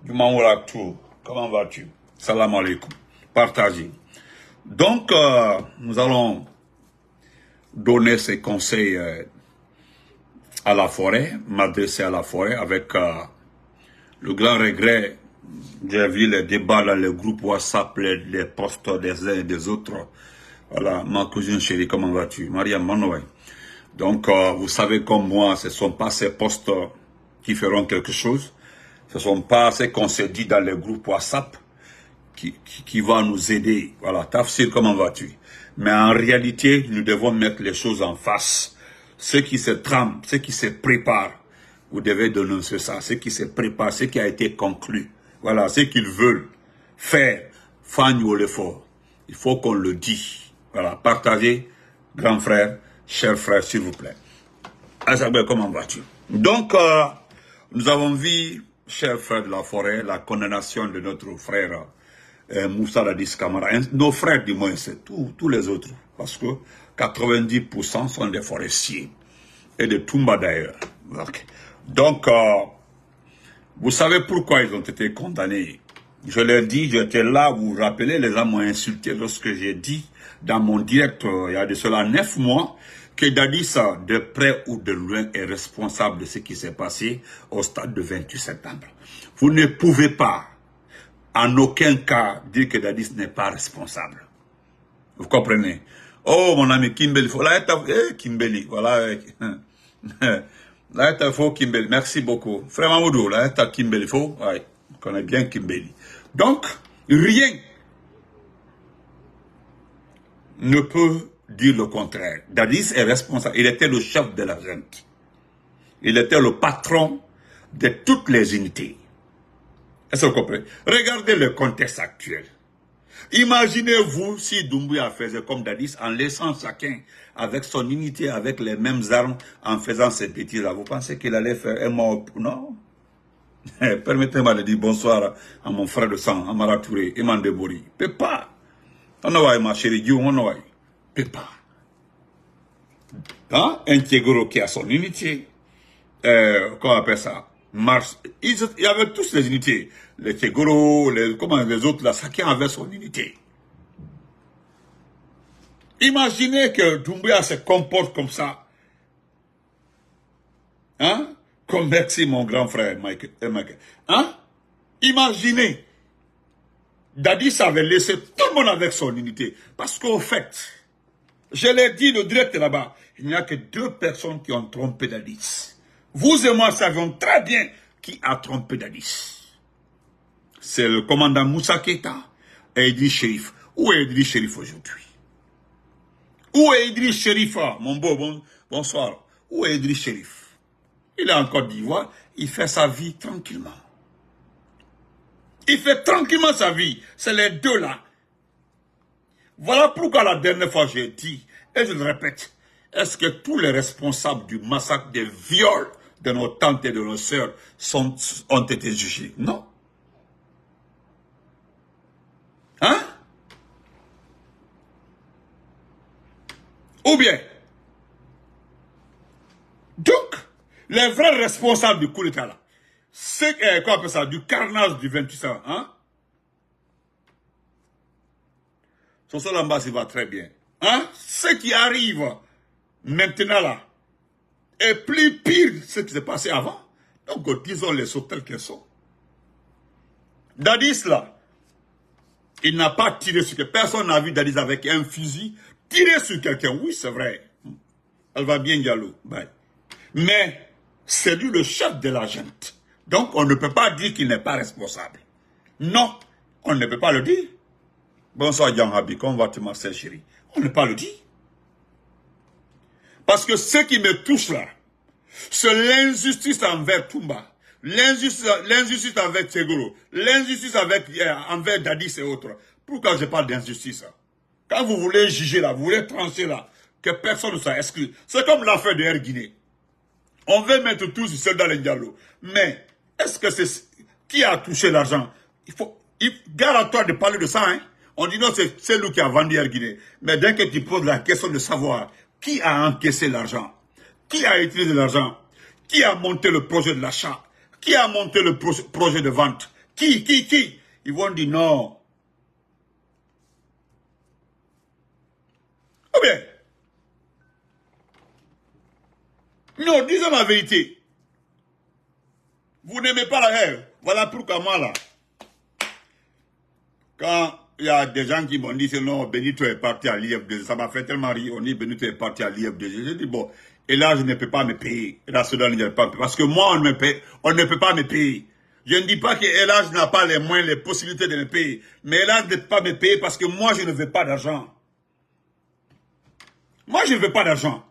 du Mamouratou. Comment vas-tu? Salam alaikum. Partagez. Donc, nous allons donner ces conseils à la forêt, m'adresser à la forêt avec le grand regret. J'ai vu les débats dans les groupes WhatsApp, les posts des uns et des autres. Voilà, ma cousine chérie, comment vas-tu? Mariam Manoy. Donc, vous savez comme moi, ce ne sont pas ces posts qui feront quelque chose. Ce ne sont pas ce qu'on se dit dans les groupes WhatsApp qui va nous aider. Voilà, Tafsir, comment vas-tu? Mais en réalité, nous devons mettre les choses en face. Ceux qui se trament, ceux qui se préparent, vous devez dénoncer ça. Ceux qui se préparent, ce qui a été conclu. Voilà, ce qu'ils veulent faire, fagner l'effort. Il faut qu'on le dise. Voilà, partagez, grand frère, cher frère, s'il vous plaît. Azabel, comment vas-tu? Donc, nous avons vu, cher frère de la forêt, la condamnation de notre frère Moussa Dadis Camara. Nos frères, du moins, c'est tous les autres. Parce que 90% sont des forestiers. Et de Toumba d'ailleurs. Okay. Donc, vous savez pourquoi ils ont été condamnés. Je l'ai dit, j'étais là, vous vous rappelez, les gens m'ont insulté lorsque j'ai dit dans mon direct, il y a de cela 9 mois, que Dadis, de près ou de loin, est responsable de ce qui s'est passé au stade de 28 septembre. Vous ne pouvez pas, en aucun cas, dire que Dadis n'est pas responsable. Vous comprenez? Oh, mon ami Kimbeli, là, Kimbeli, voilà. Là, il faut Kimbeli, merci beaucoup. Frère Mamoudou, là, il Kimbeli, faut, ouais, on connaît bien Kimbeli. Donc, rien ne peut dire le contraire. Dadis est responsable. Il était le chef de la junte. Il était le patron de toutes les unités. Est-ce que vous comprenez? Regardez le contexte actuel. Imaginez-vous si Doumbouya faisait comme Dadis en laissant chacun avec son unité, avec les mêmes armes, en faisant ces bêtises-là. Vous pensez qu'il allait faire un mort? Non. Permettez-moi de dire bonsoir à mon frère de sang, Amara Touré, Eman Debori. Peut pas. On a ma chérie Dieu, on a peut pas. Hein? Un Tiegoro qui a son unité. Comment on appelle ça? Mars. Il y avait tous les unités. Les Tiegoro, les autres là, chacun avait son unité. Imaginez que Doumbouya se comporte comme ça. Hein? Comme merci mon grand frère Michael. Hein? Imaginez. Dadis avait laissé tout le monde avec son unité. Parce qu'au fait, je l'ai dit le direct là-bas, il n'y a que 2 personnes qui ont trompé Dadis. Vous et moi savions très bien qui a trompé Dadis. C'est le commandant Moussa Keita et Idriss Chérif. Où est Idriss Chérif aujourd'hui? Où est Idriss Chérif? Mon beau, bonsoir. Où est Idriss Chérif? Il est en Côte d'Ivoire, il fait sa vie tranquillement. Il fait tranquillement sa vie. C'est les deux là. Voilà pourquoi la dernière fois j'ai dit, et je le répète, est-ce que tous les responsables du massacre des viols de nos tantes et de nos sœurs ont été jugés? Non. Hein? Ou bien, donc, les vrais responsables du coup d'état là, c'est quoi on appelle ça, du carnage du 28 ans, hein? Soso Lamba, ça va très bien. Hein? Ce qui arrive maintenant là est plus pire que ce qui s'est passé avant. Donc, disons les choses telles qu'elles sont. Dadis là, il n'a pas tiré sur quelqu'un. Personne n'a vu Dadis avec un fusil tirer sur quelqu'un. Oui, c'est vrai. Elle va bien, Diallo. Bye. Mais c'est lui le chef de la junte. Donc, on ne peut pas dire qu'il n'est pas responsable. Non, on ne peut pas le dire. Bonsoir, Jean Habi, comment vas-tu, ma sœur chérie? On ne peut pas le dire. Parce que ce qui me touche là, c'est l'injustice envers Toumba, l'injustice envers Tiegoro, l'injustice envers Dadis et autres. Pourquoi je parle d'injustice? Quand vous voulez juger là, vous voulez trancher là, que personne ne soit exclu. C'est comme l'affaire de Air Guinée. On veut mettre tous sur ceux dans les dialogues. Mais, est-ce que c'est qui a touché l'argent? Garde à toi de parler de ça, hein. On dit non, c'est lui qui a vendu Air Guinée. Mais dès que tu poses la question de savoir qui a encaissé l'argent, qui a utilisé l'argent, qui a monté le projet de l'achat, qui a monté le projet de vente, Qui? Ils vont dire non. Ou bien, non, disons la vérité. Vous n'aimez pas la haine. Voilà pourquoi moi là, quand il y a des gens qui m'ont dit que non, Benito est parti à l'IF2, ça m'a fait tellement rire, on dit Benito est parti à l'IF2. J'ai dit bon, et là je ne peux pas me payer. Et là, Soudan ne peut pas me payer. Parce que moi, on ne peut pas me payer. Je ne dis pas que Elage n'a pas les moyens, les possibilités de me payer. Mais Elage ne peut pas me payer parce que moi, je ne veux pas d'argent. Moi, je ne veux pas d'argent.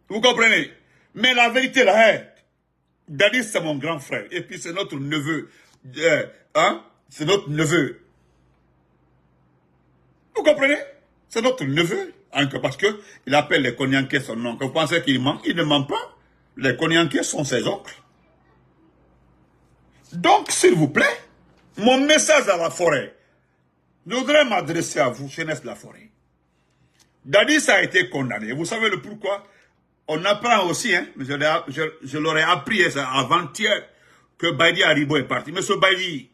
Vous comprenez? Mais la vérité, là, Dadis, c'est mon grand frère. Et puis, c'est notre neveu. C'est notre neveu. Vous comprenez? C'est notre neveu. Parce qu'il appelle les Konyankais son oncle. Vous pensez qu'il ment? Il ne ment pas. Les Konyankais sont ses oncles. Donc, s'il vous plaît, mon message à la forêt, je voudrais m'adresser à vous, jeunesse de la forêt. Dadis a été condamné. Vous savez le pourquoi? On apprend aussi, hein, je l'aurais appris avant-hier, que Baïdi Haribo est parti. Monsieur Baïdi,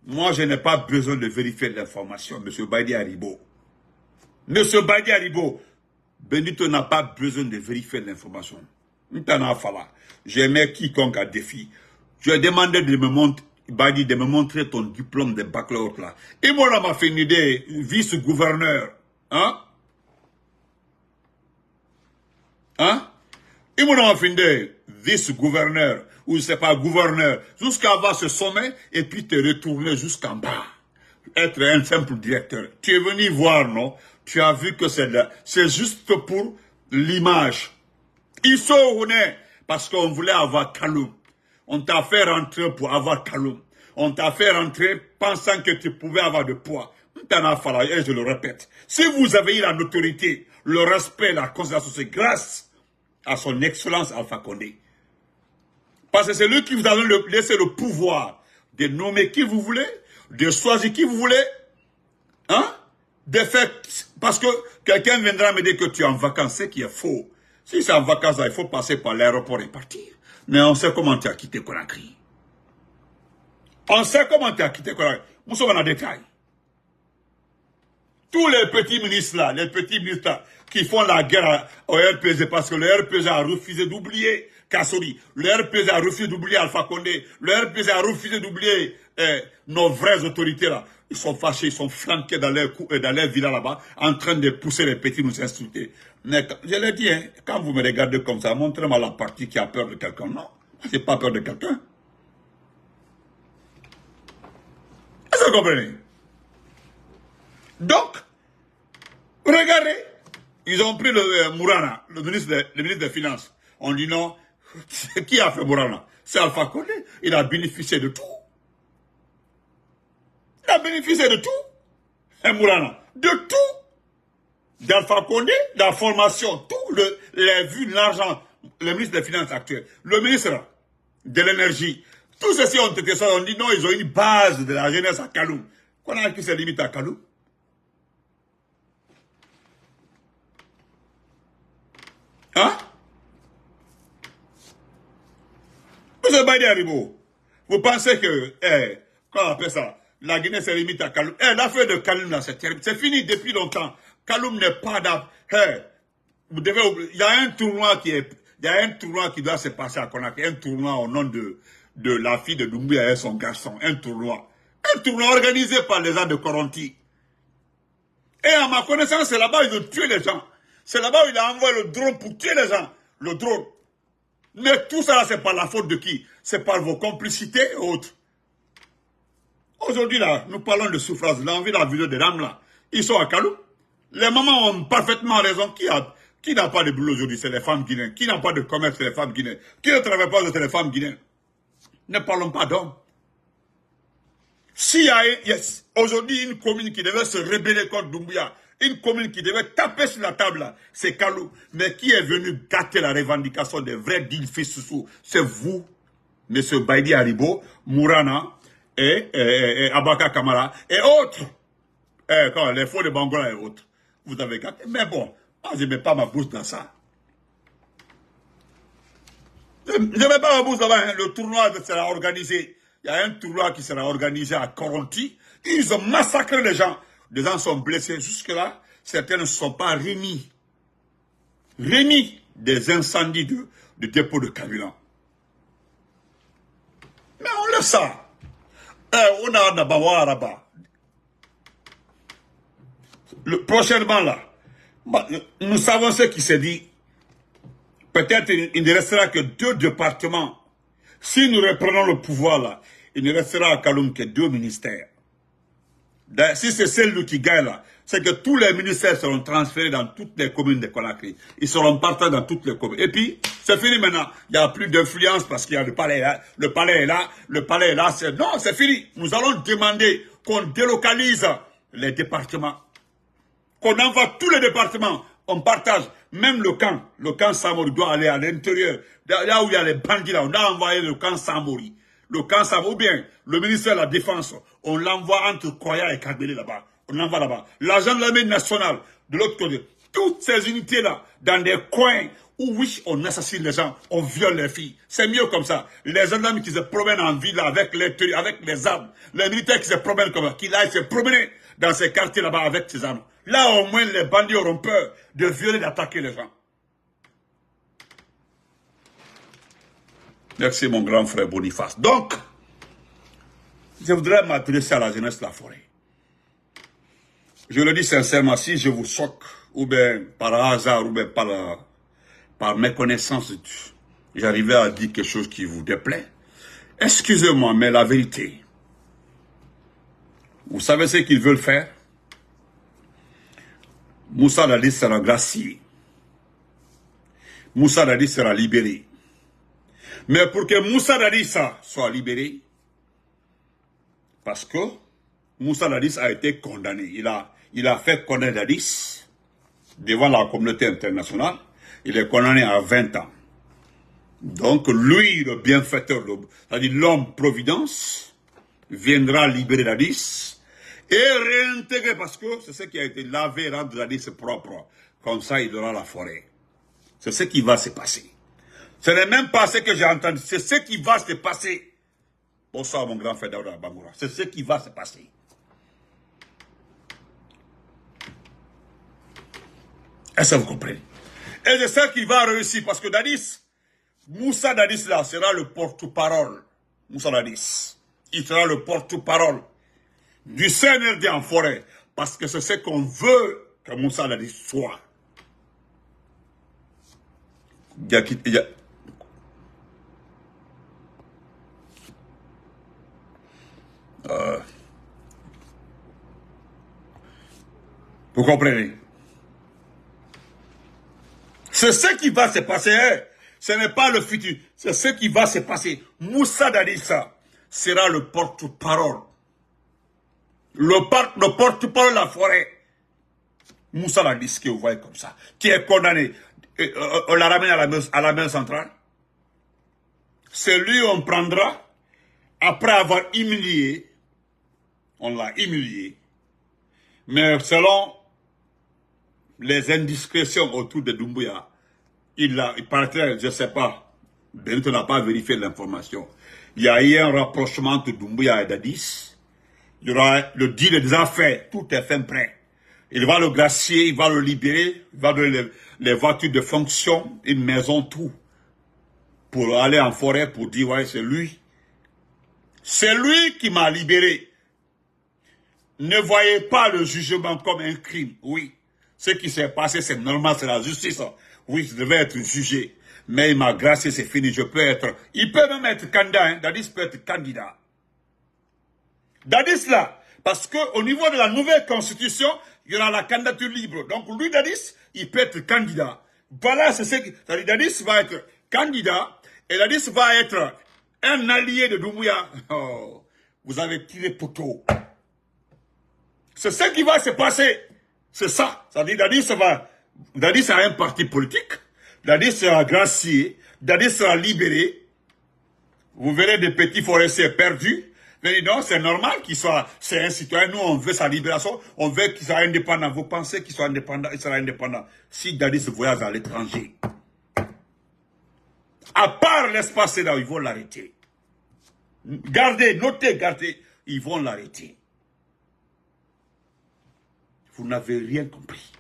moi je n'ai pas besoin de vérifier l'information, Monsieur Baïdi Haribo. Monsieur Baïdi Haribo, Benito n'a pas besoin de vérifier l'information. J'ai mis quiconque à défi. Je lui ai demandé de me montrer, Baïdi, de me montrer ton diplôme de baccalauréat là. Et moi là m'a fait une idée, vice-gouverneur. Hein? Il m'a fait une vice-gouverneur, ou je ne sais pas, gouverneur, jusqu'à avoir ce sommet, et puis te retourner jusqu'en bas. Être un simple directeur. Tu es venu voir, non? Tu as vu que c'est juste pour l'image. Ils sont honnêtes, parce qu'on voulait avoir Kaloum. On t'a fait rentrer pour avoir Kaloum. On t'a fait rentrer pensant que tu pouvais avoir de poids. Et je le répète, si vous avez eu la notoriété, le respect, la considération, c'est grâce à son excellence Alpha Condé. Parce que c'est lui qui vous a laissé le pouvoir de nommer qui vous voulez, de choisir qui vous voulez, hein, de faire, parce que quelqu'un viendra me dire que tu es en vacances, c'est qui est faux. Si c'est en vacances, il faut passer par l'aéroport et partir. Mais on sait comment tu as quitté Conakry. On sait comment tu as quitté Conakry. Nous sommes en détail. Tous les petits ministres là, qui font la guerre au RPZ parce que le RPZ a refusé d'oublier Kassori, le RPZ a refusé d'oublier Alpha Condé, le RPZ a refusé d'oublier nos vraies autorités là. Ils sont fâchés, ils sont flanqués dans leur villa là-bas, en train de pousser les petits nous insulter. Mais je l'ai dit, hein, quand vous me regardez comme ça, montrez-moi la partie qui a peur de quelqu'un. Non, j'ai pas peur de quelqu'un. Est-ce que vous comprenez? Donc, regardez, ils ont pris le Mourana, le ministre des Finances. On dit non, qui a fait Mourana? C'est Alpha Condé. Il a bénéficié de tout. Il a bénéficié de tout. Et Mourana, de tout. D'Alpha Condé, de la formation, tout, les vues, l'argent, le ministre des Finances actuel, le ministre de l'énergie. Tous ceux-ci ont été ça, on dit non, ils ont une base de la jeunesse à Kaloum. Qu'on a qui se limite à Kaloum? Hein? Monsieur Baïdi Haribo, vous pensez que, comment on appelle ça, la Guinée se limite à Kaloum? L'affaire de Kaloum, là, c'est fini depuis longtemps. Kaloum n'est pas vous devez oublier, il y a un tournoi qui doit se passer à Conakry, un tournoi au nom de la fille de Doumbouya et son garçon, un tournoi organisé par les gens de Coronti. Et à ma connaissance, c'est là-bas ils ont tué les gens. C'est là-bas où il a envoyé le drone pour tuer les gens. Le drone. Mais tout ça, c'est par la faute de qui? C'est par vos complicités et autres. Aujourd'hui, là, nous parlons de souffrance. Là, on vit la vidéo des dames, là. Ils sont à Kaloum. Les mamans ont parfaitement raison. Qui n'a pas de boulot aujourd'hui? C'est les femmes guinéennes. Qui n'a pas de commerce? C'est les femmes guinéennes. Qui ne travaille pas? C'est les femmes guinéennes. Ne parlons pas d'hommes. S'il y a aujourd'hui une commune qui devait se rebeller contre Doumbouya, une commune qui devait taper sur la table, c'est Kalou. Mais qui est venu gâter la revendication des vrais dignes fils sous? C'est vous, M. Baïdi Haribo, Mourana et Abaka Kamara et autres. Les faux de Bangola et autres. Vous avez gâté. Mais bon, moi je ne mets pas ma bouche dans ça. Je ne vais pas au bout là-bas, hein. Le tournoi sera organisé. Il y a un tournoi qui sera organisé à Coronti. Ils ont massacré les gens. Les gens sont blessés. Jusque-là, certains ne se sont pas remis des incendies de dépôt de carburant. Mais on laisse ça. On a Nabawa. Prochainement là, nous savons ce qui s'est dit. Peut-être il ne restera que 2 départements. Si nous reprenons le pouvoir là, il ne restera à Kaloum que 2 ministères. Si c'est celle qui gagne là, c'est que tous les ministères seront transférés dans toutes les communes de Conakry. Ils seront partagés dans toutes les communes. Et puis, c'est fini maintenant. Il n'y a plus d'influence parce qu'il y a le palais là, le palais est là, le palais est là. Non, c'est fini. Nous allons demander qu'on délocalise les départements. Qu'on envoie tous les départements. On partage. Même le camp Samori doit aller à l'intérieur. Là où il y a les bandits là, on a envoyé le camp Samori. Le camp Samori, ou bien le ministère de la Défense, on l'envoie entre Koya et Kagbele là-bas. On l'envoie là-bas. L'agent de l'armée nationale, de l'autre côté. Toutes ces unités-là, dans des coins où, oui, on assassine les gens, on viole les filles. C'est mieux comme ça. Les gendarmes qui se promènent en ville avec les armes. Les militaires qui se promènent comme ça, qui aillent se promener dans ces quartiers là-bas avec ces armes. Là, au moins, les bandits auront peur de violer, d'attaquer les gens. Merci, mon grand frère Boniface. Donc, je voudrais m'adresser à la jeunesse de la forêt. Je le dis sincèrement, si je vous choque, ou bien par hasard, ou bien par méconnaissance, j'arrivais à dire quelque chose qui vous déplaît. Excusez-moi, mais la vérité, vous savez ce qu'ils veulent faire? Moussa Dadi sera gracié. Moussa Dadi sera libéré. Mais pour que Moussa Dadi soit libéré, parce que Moussa Dadis a été condamné. Il a fait condamner Dadis devant la communauté internationale. Il est condamné à 20 ans. Donc lui, le bienfaiteur, c'est-à-dire l'homme providence, viendra libérer Dadis et réintégrer, parce que c'est ce qui a été lavé, rendre Dadis propre. Comme ça, il aura la forêt. C'est ce qui va se passer. Ce n'est même pas ce que j'ai entendu, c'est ce qui va se passer. Bonsoir mon grand frère Daouda Bangoura. C'est ce qui va se passer. Est-ce que vous comprenez? Et c'est ça qui va réussir parce que Dadis, Moussa Dadis là sera le porte-parole. Moussa Dadis. Il sera le porte-parole du CNRD en forêt. Parce que c'est ce qu'on veut que Moussa Dadis soit. Vous comprenez? C'est ce qui va se passer. Hein? Ce n'est pas le futur. C'est ce qui va se passer. Moussa Dadissa sera le porte-parole. Le porte-parole de la forêt. Moussa Dadissa, que vous voyez comme ça, qui est condamné. On l'a ramené à la main centrale. C'est lui on prendra, après avoir humilié, on l'a humilié, mais selon les indiscrétions autour de Doumbouya, il paraîtrait, je ne sais pas, Benito n'a pas vérifié l'information, il y a eu un rapprochement entre Doumbouya et Dadis, il y aura le deal des affaires, tout est fait prêt. Il va le gracier, il va le libérer, il va donner les voitures de fonction, une maison, tout. Pour aller en forêt, pour dire, ouais, c'est lui. C'est lui qui m'a libéré. Ne voyez pas le jugement comme un crime. Oui, ce qui s'est passé, c'est normal, c'est la justice. Oui, je devais être jugé. Mais il m'a gracié, c'est fini, je peux être... Il peut même être candidat, hein. Dadis peut être candidat. Dadis là, parce qu'au niveau de la nouvelle constitution, il y aura la candidature libre. Donc lui, Dadis, il peut être candidat. Voilà, c'est ce qui... C'est-à-dire, Dadis va être candidat, et Dadis va être un allié de Doumbouya. Oh, vous avez tiré poteau. C'est ce qui va se passer. C'est ça. C'est-à-dire, Dadis a un parti politique. Dadis sera gracié. Dadis sera libéré. Vous verrez des petits forestiers perdus. Mais non, c'est normal qu'il soit, c'est un citoyen. Nous, on veut sa libération. On veut qu'il soit indépendant. Vous pensez qu'il soit indépendant, il sera indépendant. Si Dadis voyage à l'étranger, À part l'espace là, ils vont l'arrêter. Gardez, notez, gardez, ils vont l'arrêter. Vous n'avez rien compris.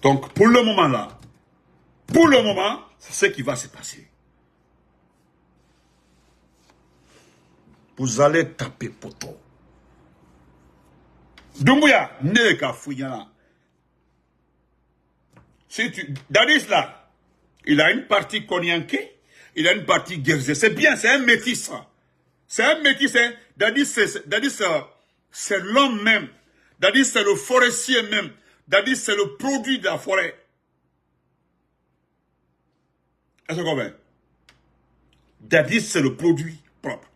Donc, pour le moment là, c'est ce qui va se passer. Vous allez taper poteau. Doumbouya, ne ka fouillana. Si tu, Dadis là, il a une partie konyanké, il a une partie guerzé. C'est bien, c'est un métis ça. C'est un métis, hein. Dadis, c'est l'homme même. Dadis, c'est le forestier même. Dadis, c'est le produit de la forêt. Est-ce que vous comprenez? Dadis, c'est le produit propre.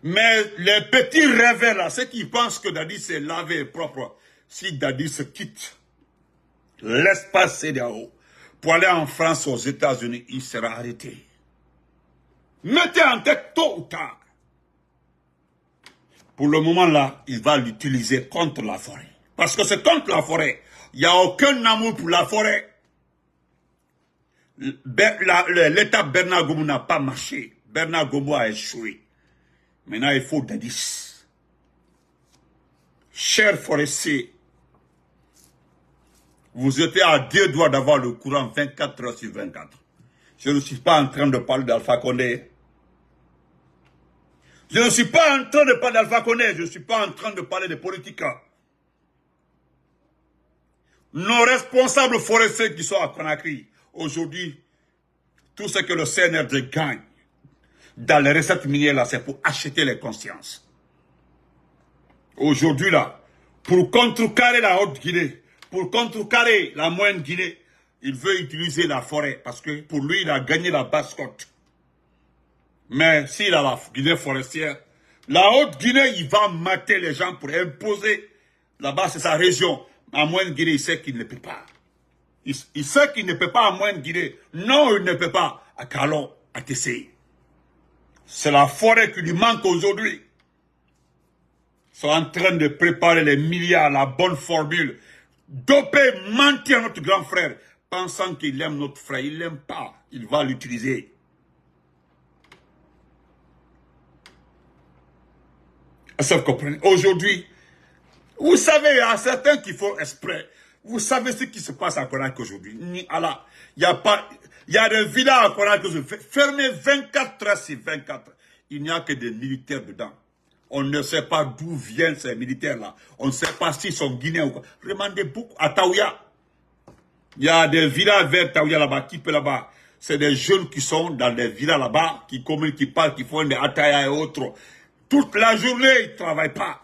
Mais les petits rêveurs là, ceux qui pensent que Dadis c'est lavé et propre, si Dadis se quitte l'espace CEDEAO pour aller en France, aux États-Unis, il sera arrêté. Mettez en tête tôt ou tard. Pour le moment là, il va l'utiliser contre la forêt. Parce que c'est contre la forêt. Il n'y a aucun amour pour la forêt. L'État Bernard Gomou n'a pas marché. Bernard Gomou a échoué. Maintenant, il faut Dadis. Chers forestiers, vous étiez à 2 doigts d'avoir le courant 24 heures sur 24. Je ne suis pas en train de parler d'Alpha Condé. Je ne suis pas en train de parler d'Alpha Condé. Je ne suis pas en train de parler de politique. Nos responsables forestiers qui sont à Conakry, aujourd'hui, tout ce que le CNRD gagne dans les recettes minières, là, c'est pour acheter les consciences. Aujourd'hui, là, pour contrecarrer la Haute-Guinée, pour contrecarrer la Moyenne-Guinée, il veut utiliser la forêt parce que pour lui, il a gagné la basse-côte. Mais s'il a la Guinée forestière, la Haute-Guinée, il va mater les gens pour imposer. Là-bas, c'est sa région. En Moyenne-Guinée, il sait qu'il ne peut pas. Il sait qu'il ne peut pas en Moyenne-Guinée. Non, il ne peut pas à Calon, à Tessé. C'est la forêt qui lui manque aujourd'hui. Ils sont en train de préparer les milliards, la bonne formule. Doper, mentir à notre grand frère, pensant qu'il aime notre frère. Il ne l'aime pas. Il va l'utiliser. Est-ce que vous comprenez? Aujourd'hui, vous savez, il y a certains qui font exprès. Vous savez ce qui se passe à Conakry aujourd'hui. Il y a des villas à Conakry fermées 24 heures sur 24. Il n'y a que des militaires dedans. On ne sait pas d'où viennent ces militaires-là. On ne sait pas s'ils sont guinéens ou quoi. Demandez beaucoup à Taouya. Il y a des villas vers Taouya là-bas, qui peut là-bas. C'est des jeunes qui sont dans des villas là-bas, qui communiquent, qui parlent, qui font des ataya et autres. Toute la journée, ils ne travaillent pas.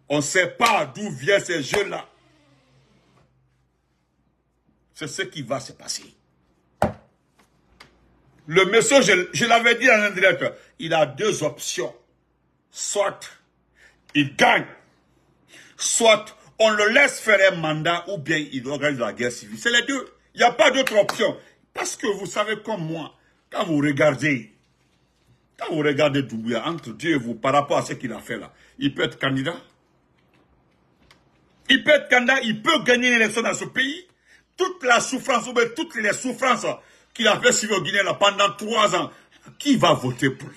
On ne sait pas d'où viennent ces jeunes-là. C'est ce qui va se passer. Le monsieur, je l'avais dit en indirect, il a 2 options. Soit il gagne, soit on le laisse faire un mandat, ou bien il organise la guerre civile. C'est les deux. Il n'y a pas d'autre option. Parce que vous savez comme moi, quand vous regardez Doumbouya, entre Dieu et vous, par rapport à ce qu'il a fait là, il peut être candidat. Il peut être candidat, il peut gagner une élection dans ce pays. Toute la souffrance, ou bien toutes les souffrances qu'il a fait suivre au Guinée là, pendant 3 ans, qui va voter pour lui?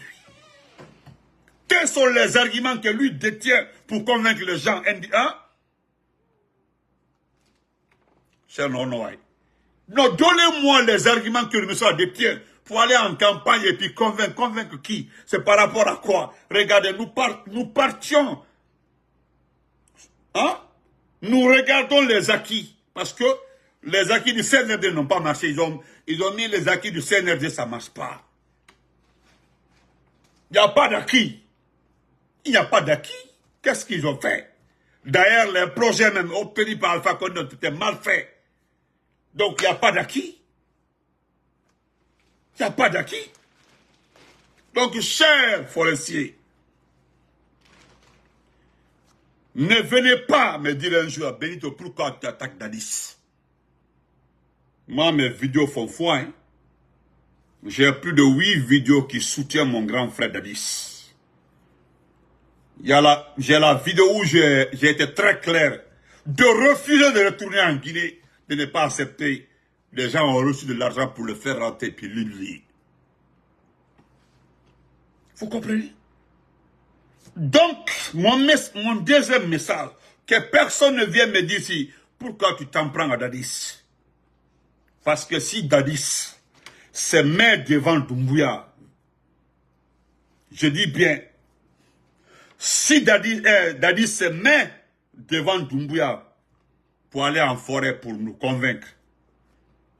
Quels sont les arguments que lui détient pour convaincre les gens? Hein? Cher Nonoai. Non, donnez-moi les arguments que le monsieur détient pour aller en campagne et puis convaincre. Convaincre qui? C'est par rapport à quoi? Regardez, nous partions. Hein? Nous regardons les acquis. Parce que les acquis du CNRD n'ont pas marché. Ils ont mis les acquis du CNRD, ça ne marche pas. Il n'y a pas d'acquis. Il n'y a pas d'acquis. Qu'est-ce qu'ils ont fait? D'ailleurs, les projets même obtenus par Alpha Condé étaient mal faits. Donc, il n'y a pas d'acquis. Il n'y a pas d'acquis. Donc, chers forestiers, ne venez pas me dire un jour, Benito, pourquoi tu attaques Dadis? Moi, mes vidéos font foi. Hein? J'ai plus de 8 vidéos qui soutiennent mon grand frère Dadis. J'ai la vidéo où j'ai été très clair de refuser de retourner en Guinée, de ne pas accepter. Les gens ont reçu de l'argent pour le faire rentrer puis l'humilier. Vous comprenez? Donc, mon deuxième message, que personne ne vienne me dire ici, pourquoi tu t'en prends à Dadis? Parce que si Dadis se met devant Doumbouya, je dis bien, si Dadis se met devant Doumbouya pour aller en forêt pour nous convaincre,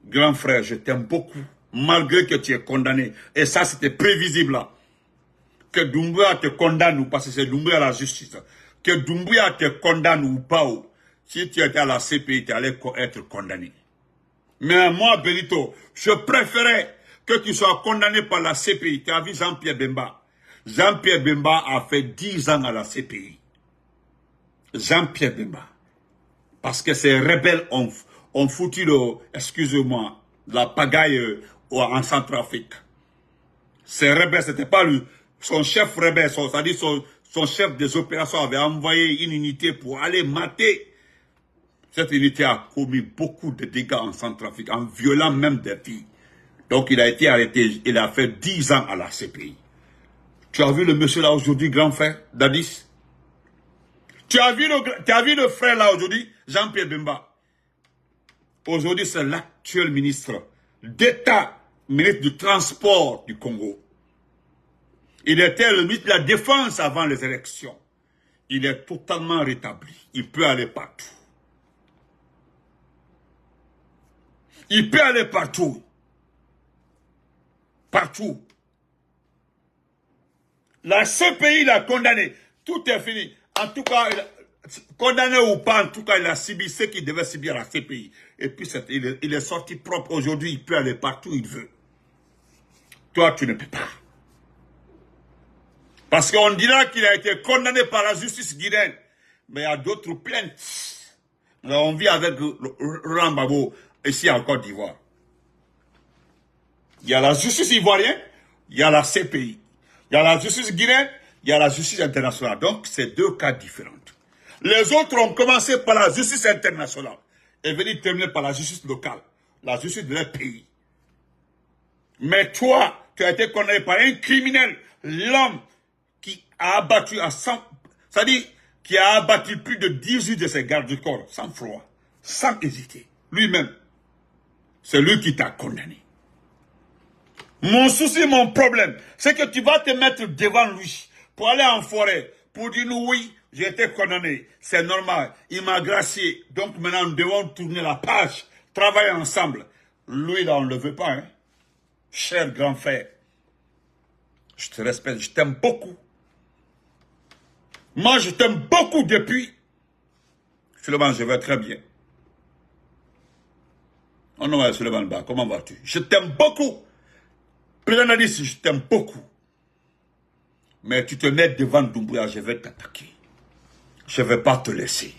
grand frère, je t'aime beaucoup, malgré que tu es condamné. Et ça, c'était prévisible là. Que Doumbouya te condamne ou pas, c'est Doumbouya la justice. Que Doumbouya te condamne ou pas, si tu étais à la CPI, tu allais être condamné. Mais moi, Benito, je préférais que tu sois condamné par la CPI. Tu as vu Jean-Pierre Bemba. Jean-Pierre Bemba a fait 10 ans à la CPI. Jean-Pierre Bemba. Parce que ces rebelles ont foutu, excusez-moi, la pagaille en Centrafrique. Ces rebelles, c'était pas lui. Son chef rebelle, c'est-à-dire son chef des opérations avait envoyé une unité pour aller mater. Cette unité a commis beaucoup de dégâts en Centrafrique, en violant même des filles. Donc il a été arrêté, il a fait 10 ans à la CPI. Tu as vu le monsieur là aujourd'hui, grand frère, Dadis? Tu as vu le frère là aujourd'hui, Jean-Pierre Bemba? Aujourd'hui, c'est l'actuel ministre d'État, ministre du Transport du Congo. Il était le ministre de la Défense avant les élections. Il est totalement rétabli. Il peut aller partout. Il peut aller partout. Partout. La CPI l'a condamné. Tout est fini. En tout cas, condamné ou pas, en tout cas, il a subi ce qu'il devait subir à la CPI. Et puis, il est sorti propre. Aujourd'hui, il peut aller partout où il veut. Toi, tu ne peux pas. Parce qu'on dira qu'il a été condamné par la justice guinéenne. Mais il y a d'autres plaintes. Alors, on vit avec Laurent Gbagbo ici en Côte d'Ivoire. Il y a la justice ivoirienne, il y a la CPI. Il y a la justice guinéenne, il y a la justice internationale. Donc, c'est deux cas différents. Les autres ont commencé par la justice internationale et venu terminer par la justice locale, la justice de leur pays. Mais toi, tu as été condamné par un criminel, l'homme qui a abattu à 100, c'est-à-dire qui a abattu plus de 18 de ses gardes du corps, sans froid, sans hésiter. Lui-même, c'est lui qui t'a condamné. Mon souci, mon problème, c'est que tu vas te mettre devant lui pour aller en forêt, pour dire nous, oui, j'ai été condamné, c'est normal, il m'a gracié, donc maintenant nous devons tourner la page, travailler ensemble. Lui, là, on ne le veut pas, hein. Cher grand frère, je te respecte, je t'aime beaucoup. Moi, je t'aime beaucoup depuis. Suleiman, je vais très bien. Oh non, Suleiman Ba, comment vas-tu? Je t'aime beaucoup. Président Dadis, je t'aime beaucoup. Mais tu te mets devant Doumbouya, je vais t'attaquer. Je ne vais pas te laisser.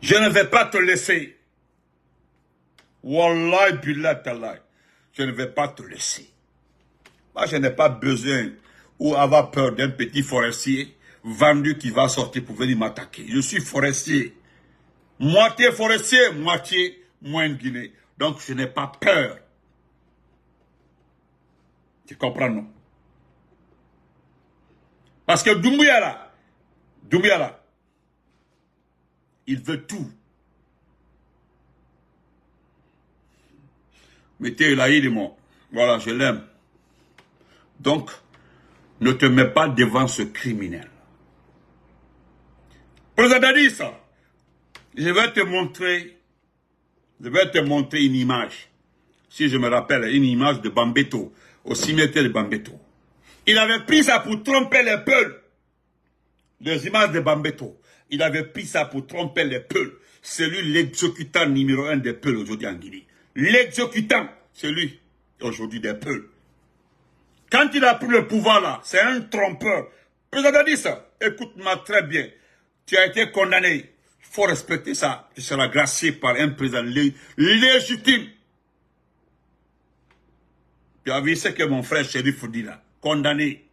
Je ne vais pas te laisser. Wallahi billah tallah. Je ne vais pas te laisser. Moi, je n'ai pas besoin ou avoir peur d'un petit forestier vendu qui va sortir pour venir m'attaquer. Je suis forestier. Moitié forestier, moitié moins Guinée. Donc, je n'ai pas peur. Tu comprends, non? Parce que Doumbouya là, il veut tout. Mettez là, il est mort. Voilà, je l'aime. Donc, ne te mets pas devant ce criminel. Président Dadis, je vais te montrer une image. Si je me rappelle, une image de Bambeto, au cimetière de Bambeto. Il avait pris ça pour tromper les peuples. Les images de Bambeto. Il avait pris ça pour tromper les peuples. C'est lui l'exécutant numéro 1 des peuples aujourd'hui en Guinée. L'exécutant, c'est lui aujourd'hui des peuples. Quand il a pris le pouvoir là, c'est un trompeur. Président Dadis, écoute-moi très bien. Tu as été condamné. Il faut respecter ça. Tu seras gracié par un président légitime. Tu as vu ce que mon frère Chérif dit là. Condamné.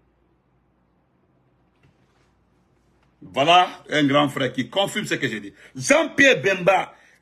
Voilà un grand frère qui confirme ce que j'ai dit. Jean-Pierre Bemba,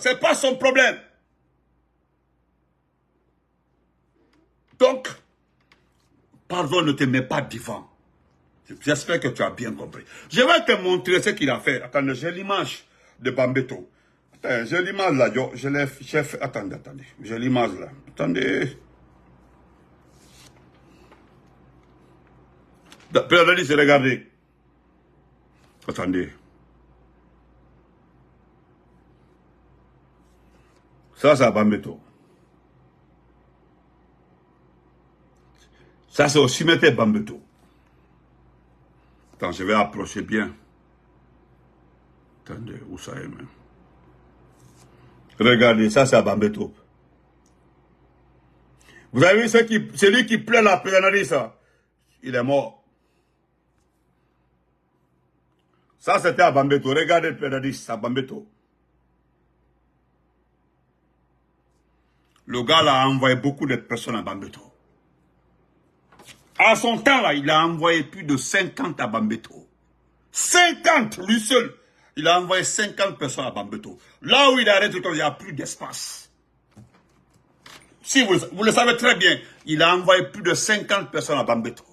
C'est pas son problème. Donc, pardon, ne te mets pas devant. J'espère que tu as bien compris. Je vais te montrer ce qu'il a fait. Attendez, j'ai l'image de Bambeto. Attendez, j'ai l'image là. Je l'ai fait. Attendez. J'ai l'image là. Attendez. Regardez, regardez. Attendez. Ça, c'est Bambeto. Ça, c'est au cimetière Bambeto. Attends, je vais approcher bien. Attendez, où ça est même? Regardez, ça, c'est Bambeto. Vous avez vu celui qui pleure la prisonnerie, ça? Il est mort. Ça, c'était à Bambeto. Regardez le prédadis, c'est à Bambeto. Le gars là, a envoyé beaucoup de personnes à Bambeto. À son temps, là, il a envoyé plus de 50 à Bambeto. 50, lui seul. Il a envoyé 50 personnes à Bambeto. Là où il arrête, il n'y a plus d'espace. Si vous le savez très bien, il a envoyé plus de 50 personnes à Bambeto.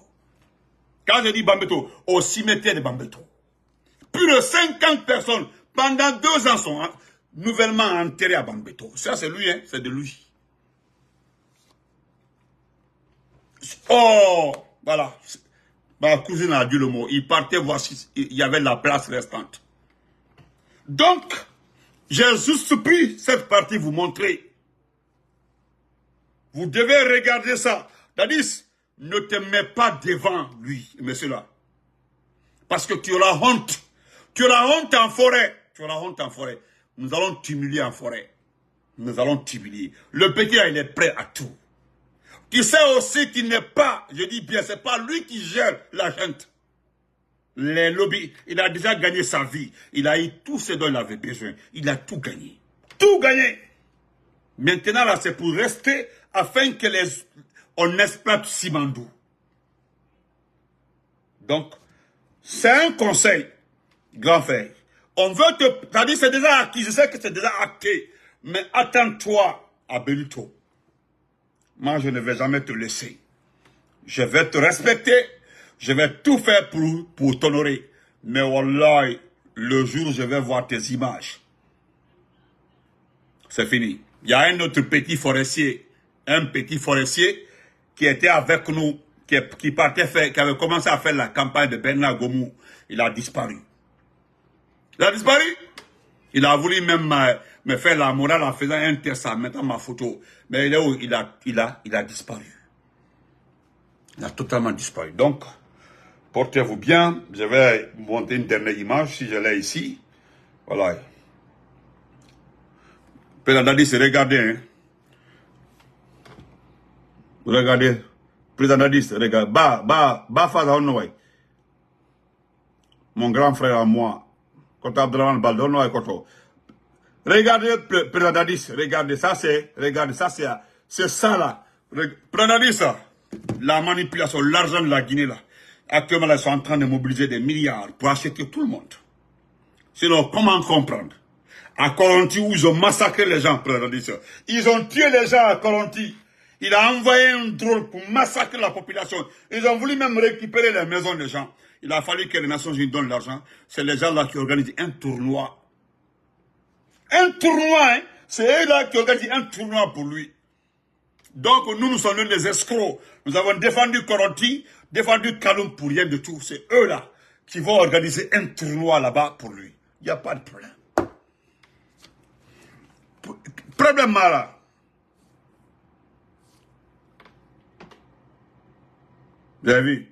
Quand je dis Bambeto, au cimetière de Bambeto. Plus de 50 personnes, pendant 2 ans, sont nouvellement enterrées à Bambeto. Ça, c'est lui, hein, c'est de lui. Oh, voilà. Ma cousine a dit le mot. Il partait voir s'il y avait la place restante. Donc, j'ai juste pris cette partie vous montrer. Vous devez regarder ça. Dadis, ne te mets pas devant lui, monsieur-là. Parce que tu auras honte. Tu auras honte en forêt. Tu auras honte en forêt. Nous allons t'humilier en forêt. Nous allons t'humilier. Le petit là, il est prêt à tout. Tu sais aussi qu'il n'est pas, je dis bien, c'est pas lui qui gère la gente. Les lobbies, il a déjà gagné sa vie. Il a eu tout ce dont il avait besoin. Il a tout gagné. Tout gagné. Maintenant, là, c'est pour rester afin que on exploite Simandou. Donc, c'est un conseil, grand frère. On veut te... C'est-à-dire, c'est déjà acquis. Je sais que c'est déjà acté. Mais attends-toi à Benito. Moi, je ne vais jamais te laisser. Je vais te respecter. Je vais tout faire pour t'honorer. Mais wallah, le jour où je vais voir tes images, c'est fini. Il y a un autre petit forestier. Un petit forestier qui était avec nous, qui avait commencé à faire la campagne de Bernard Gomou. Il a disparu. Il a disparu. Il a voulu même me faire la morale en faisant un test en mettant ma photo. Mais il est où? Il a disparu. Il a totalement disparu. Donc, portez-vous bien. Je vais monter une dernière image si je l'ai ici. Voilà. Président Dadis, regardez. Hein. Regardez. Président Dadis, regardez. Mon grand frère à moi. Quand Abdelrahman Baldon, regardez, Président Dadis, regardez, ça c'est, c'est ça là. Président Dadis, la manipulation, l'argent de la Guinée là. Actuellement, ils sont en train de mobiliser des milliards pour acheter tout le monde. Sinon, comment comprendre? À Koronti, où ils ont massacré les gens, Président Dadis. Ils ont tué les gens à Koronti. Il a envoyé un drone pour massacrer la population. Ils ont voulu même récupérer les maisons des gens. Il a fallu que les Nations Unies donnent l'argent. C'est les gens là qui organisent un tournoi. Un tournoi, hein? C'est eux là qui organisent un tournoi pour lui. Donc nous sommes des escrocs. Nous avons défendu Koronti, défendu Kaloum pour rien de tout. C'est eux là qui vont organiser un tournoi là-bas pour lui. Il n'y a pas de problème. Problème là. Vous avez vu?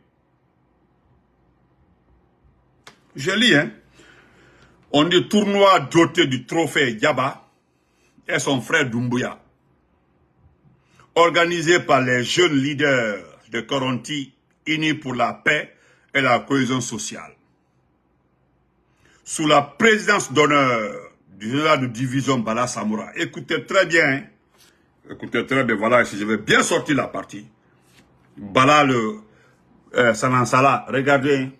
Je lis, hein. On dit tournoi doté du trophée Yaba et son frère Doumbouya. Organisé par les jeunes leaders de Koronti, unis pour la paix et la cohésion sociale. Sous la présidence d'honneur du général de division Bala Samoura. Écoutez très bien, hein. Écoutez très bien, voilà, si je vais bien sortir la partie. Bala le Sanansala, regardez.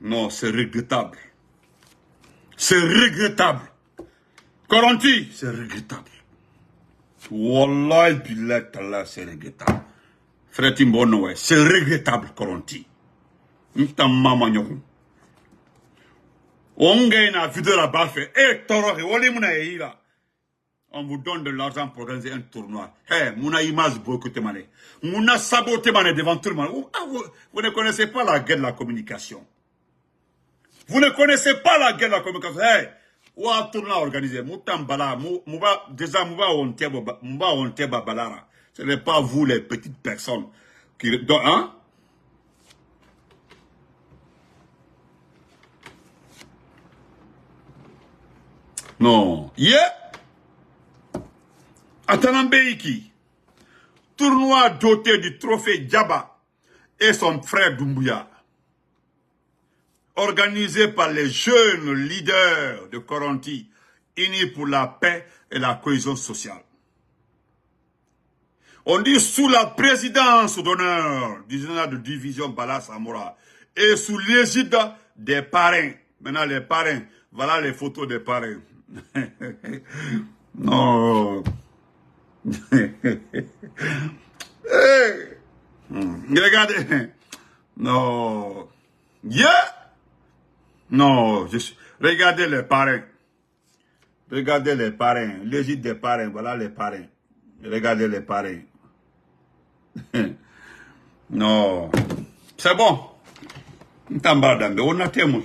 Non, c'est regrettable. C'est regrettable. Koronti, c'est regrettable. Wallahi billahi tallah, c'est regrettable. Frère Timbono, c'est regrettable, Koronti. Mtamama nyoko. Ongaina vidéo là-bas fait. Eh, toro, wali muna eira. On vous donne de l'argent pour organiser un tournoi. Hey, mouna image beaucoup de mané. Mouna saboté mané devant tout le monde. Vous ne connaissez pas la guerre de la communication. Vous ne connaissez pas la guerre de la communication. Hey, ou un tournoi organisé. Moutambala, déjà mouba onteba balara. Ce n'est pas vous les petites personnes qui, hein? Non. Yeah. Atanambeiki, tournoi doté du trophée Djaba et son frère Doumbouya, organisé par les jeunes leaders de Koronti, unis pour la paix et la cohésion sociale. On dit sous la présidence d'honneur du général de division Bala Samora et sous l'égide des parrains. Maintenant les parrains, voilà les photos des parrains. Non. Hey. Regardez. Non. Yeah. Non. Regardez les parrains. Regardez les parrains. L'égide des parrains. Voilà les parrains. Regardez les parrains. Non. C'est bon. On a témoin.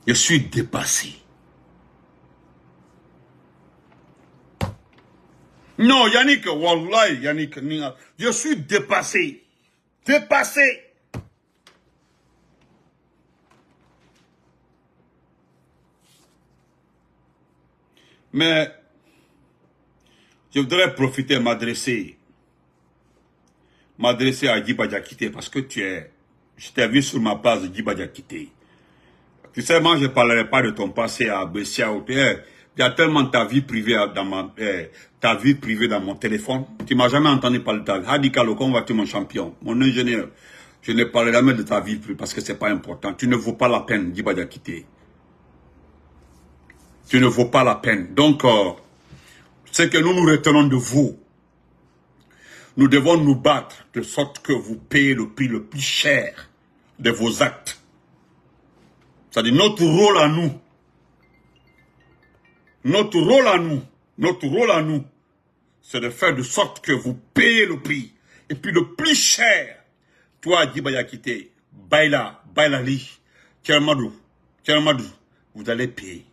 Je suis dépassé. Non, Yannick, wallahi, Yannick, je suis dépassé. Dépassé. Mais, je voudrais profiter et m'adresser à Djiba Diakité parce que je t'ai vu sur ma page de Djiba Diakité. Tu sais, moi, je ne parlerai pas de ton passé à Bessia. Il y a tellement ta vie privée dans mon téléphone. Tu m'as jamais entendu parler de ta vie. Hadi Kalokon va être mon champion, mon ingénieur. Je ne parlerai jamais de ta vie privée parce que c'est pas important. Tu ne vaux pas la peine, Djiba Diakité. Tu ne vaux pas la peine. Donc, ce que nous retenons de vous, nous devons nous battre de sorte que vous payez le prix le plus cher de vos actes. C'est-à-dire notre rôle à nous. Notre rôle à nous, c'est de faire de sorte que vous payez le prix. Et puis le plus cher, toi, Djiba Diakité, Bailali, Tchermadou, vous allez payer.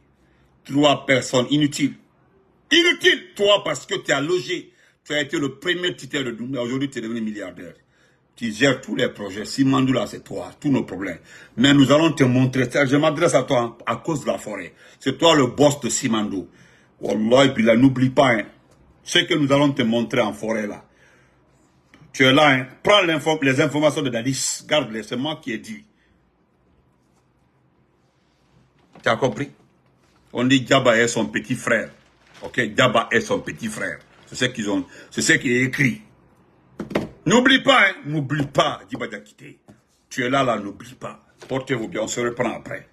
3 personnes inutiles. Inutiles, toi, parce que tu as logé. Tu as été le premier titulaire de Doumbouya. Aujourd'hui, tu es devenu milliardaire. Tu gères tous les projets. Simandou, là, c'est toi, tous nos problèmes. Mais nous allons te montrer. Je m'adresse à toi à cause de la forêt. C'est toi le boss de Simandou. Wallah, et puis là, n'oublie pas, hein, ce que nous allons te montrer en forêt, là. Tu es là, hein. Prends les informations de Dadis. Garde-les, c'est moi qui ai dit. Tu as compris? On dit Djaba est son petit frère. Ok, Djaba est son petit frère. C'est ce qui est écrit. N'oublie pas, hein, n'oublie pas, Djiba Diakité. Tu es là, n'oublie pas. Portez-vous bien, on se reprend après.